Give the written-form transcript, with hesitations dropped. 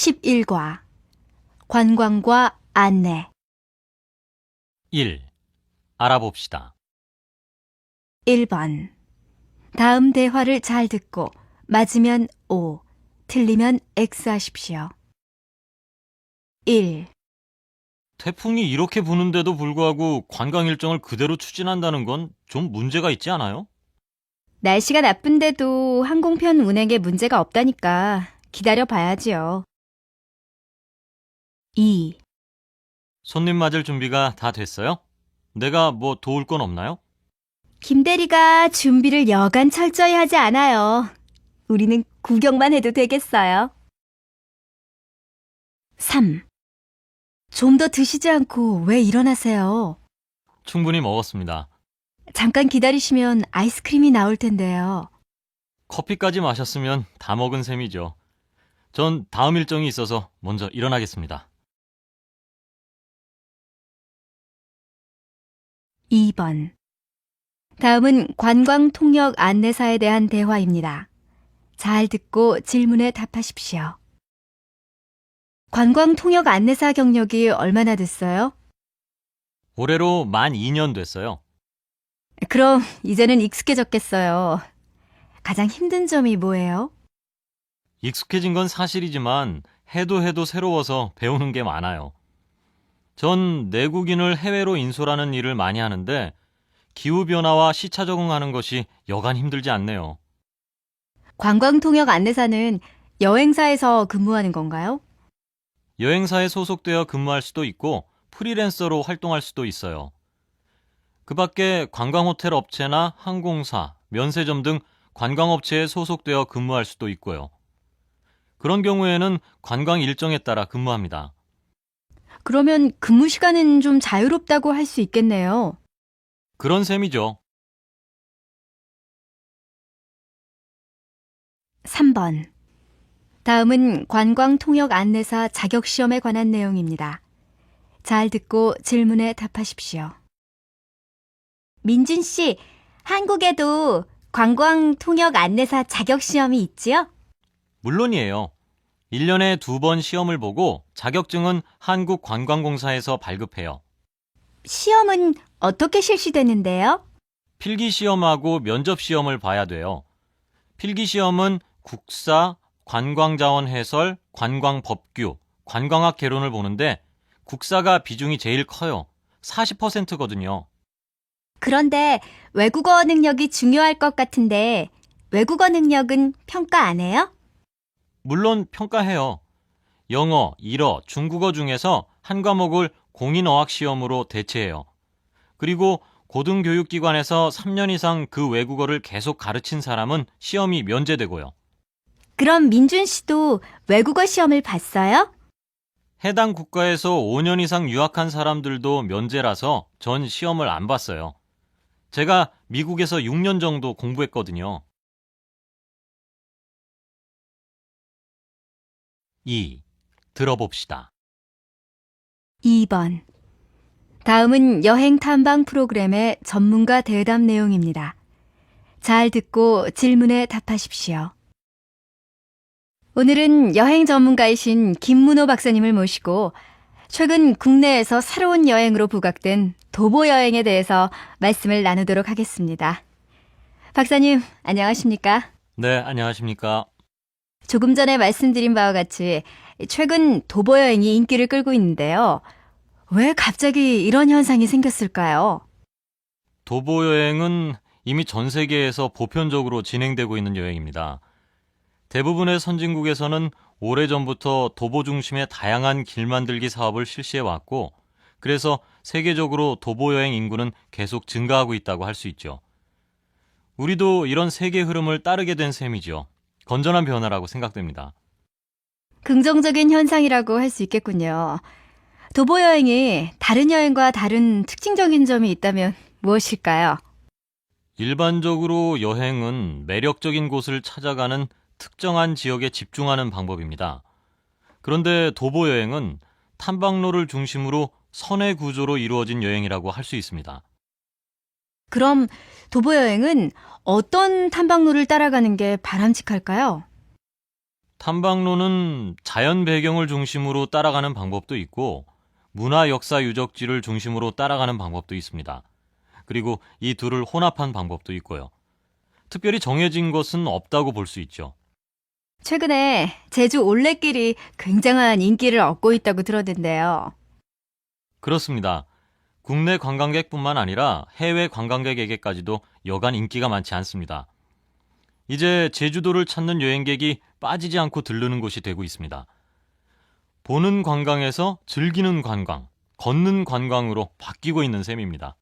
11과 관광과 안내 1. 알아봅시다. 1번 다음 대화를 잘 듣고 맞으면 O, 틀리면 X 하십시오. 1. 태풍이 이렇게 부는데도 불구하고 관광 일정을 그대로 추진한다는 건 좀 문제가 있지 않아요? 날씨가 나쁜데도 항공편 운행에 문제가 없다니까 기다려 봐야지요. 2. 손님 맞을 준비가 다 됐어요? 내가 뭐 도울 건 없나요? 김 대리가 준비를 여간 철저히 하지 않아요. 우리는 구경만 해도 되겠어요. 3. 좀 더 드시지 않고 왜 일어나세요? 충분히 먹었습니다. 잠깐 기다리시면 아이스크림이 나올 텐데요. 커피까지 마셨으면 다 먹은 셈이죠. 전 다음 일정이 있어서 먼저 일어나겠습니다. 2번. 다음은 관광통역 안내사에 대한 대화입니다. 잘 듣고 질문에 답하십시오. 관광통역 안내사 경력이 얼마나 됐어요? 올해로 만 2년 됐어요. 그럼 이제는 익숙해졌겠어요. 가장 힘든 점이 뭐예요? 익숙해진 건 사실이지만 해도 새로워서 배우는 게 많아요. 전 내국인을 해외로 인솔하는 일을 많이 하는데 기후변화와 시차 적응하는 것이 여간 힘들지 않네요. 관광통역 안내사는 여행사에서 근무하는 건가요? 여행사에 소속되어 근무할 수도 있고 프리랜서로 활동할 수도 있어요. 그 밖에 관광호텔 업체나 항공사, 면세점 등 관광업체에 소속되어 근무할 수도 있고요. 그런 경우에는 관광 일정에 따라 근무합니다. 그러면 근무 시간은 좀 자유롭다고 할 수 있겠네요. 그런 셈이죠. 3번. 다음은 관광통역 안내사 자격시험에 관한 내용입니다. 잘 듣고 질문에 답하십시오. 민준 씨, 한국에도 관광통역 안내사 자격시험이 있지요? 물론이에요. 1년에 2번 시험을 보고 자격증은 한국관광공사에서 발급해요. 시험은 어떻게 실시되는데요? 필기시험하고 면접시험을 봐야 돼요. 필기시험은 국사, 관광자원 해설, 관광법규, 관광학 개론을 보는데 국사가 비중이 제일 커요. 40%거든요. 그런데 외국어 능력이 중요할 것 같은데 외국어 능력은 평가 안 해요? 물론 평가해요. 영어, 일어, 중국어 중에서 한 과목을 공인어학 시험으로 대체해요. 그리고 고등교육기관에서 3년 이상 그 외국어를 계속 가르친 사람은 시험이 면제되고요. 그럼 민준 씨도 외국어 시험을 봤어요? 해당 국가에서 5년 이상 유학한 사람들도 면제라서 전 시험을 안 봤어요. 제가 미국에서 6년 정도 공부했거든요. 2. 들어봅시다. 2번. 다음은 여행 탐방 프로그램의 전문가 대담 내용입니다. 잘 듣고 질문에 답하십시오. 오늘은 여행 전문가이신 김문호 박사님을 모시고 최근 국내에서 새로운 여행으로 부각된 도보 여행에 대해서 말씀을 나누도록 하겠습니다. 박사님, 안녕하십니까? 네, 안녕하십니까? 조금 전에 말씀드린 바와 같이 최근 도보 여행이 인기를 끌고 있는데요. 왜 갑자기 이런 현상이 생겼을까요? 도보 여행은 이미 전 세계에서 보편적으로 진행되고 있는 여행입니다. 대부분의 선진국에서는 오래전부터 도보 중심의 다양한 길 만들기 사업을 실시해 왔고, 그래서 세계적으로 도보 여행 인구는 계속 증가하고 있다고 할 수 있죠. 우리도 이런 세계 흐름을 따르게 된 셈이죠. 건전한 변화라고 생각됩니다. 긍정적인 현상이라고 할 수 있겠군요. 도보 여행이 다른 여행과 다른 특징적인 점이 있다면 무엇일까요? 일반적으로 여행은 매력적인 곳을 찾아가는 특정한 지역에 집중하는 방법입니다. 그런데 도보 여행은 탐방로를 중심으로 선의 구조로 이루어진 여행이라고 할 수 있습니다. 그럼 도보 여행은 어떤 탐방로를 따라가는 게 바람직할까요? 탐방로는 자연 배경을 중심으로 따라가는 방법도 있고 문화 역사 유적지를 중심으로 따라가는 방법도 있습니다. 그리고 이 둘을 혼합한 방법도 있고요. 특별히 정해진 것은 없다고 볼 수 있죠. 최근에 제주 올레길이 굉장한 인기를 얻고 있다고 들었는데요. 그렇습니다. 국내 관광객뿐만 아니라 해외 관광객에게까지도 여간 인기가 많지 않습니다. 이제 제주도를 찾는 여행객이 빠지지 않고 들르는 곳이 되고 있습니다. 보는 관광에서 즐기는 관광, 걷는 관광으로 바뀌고 있는 셈입니다.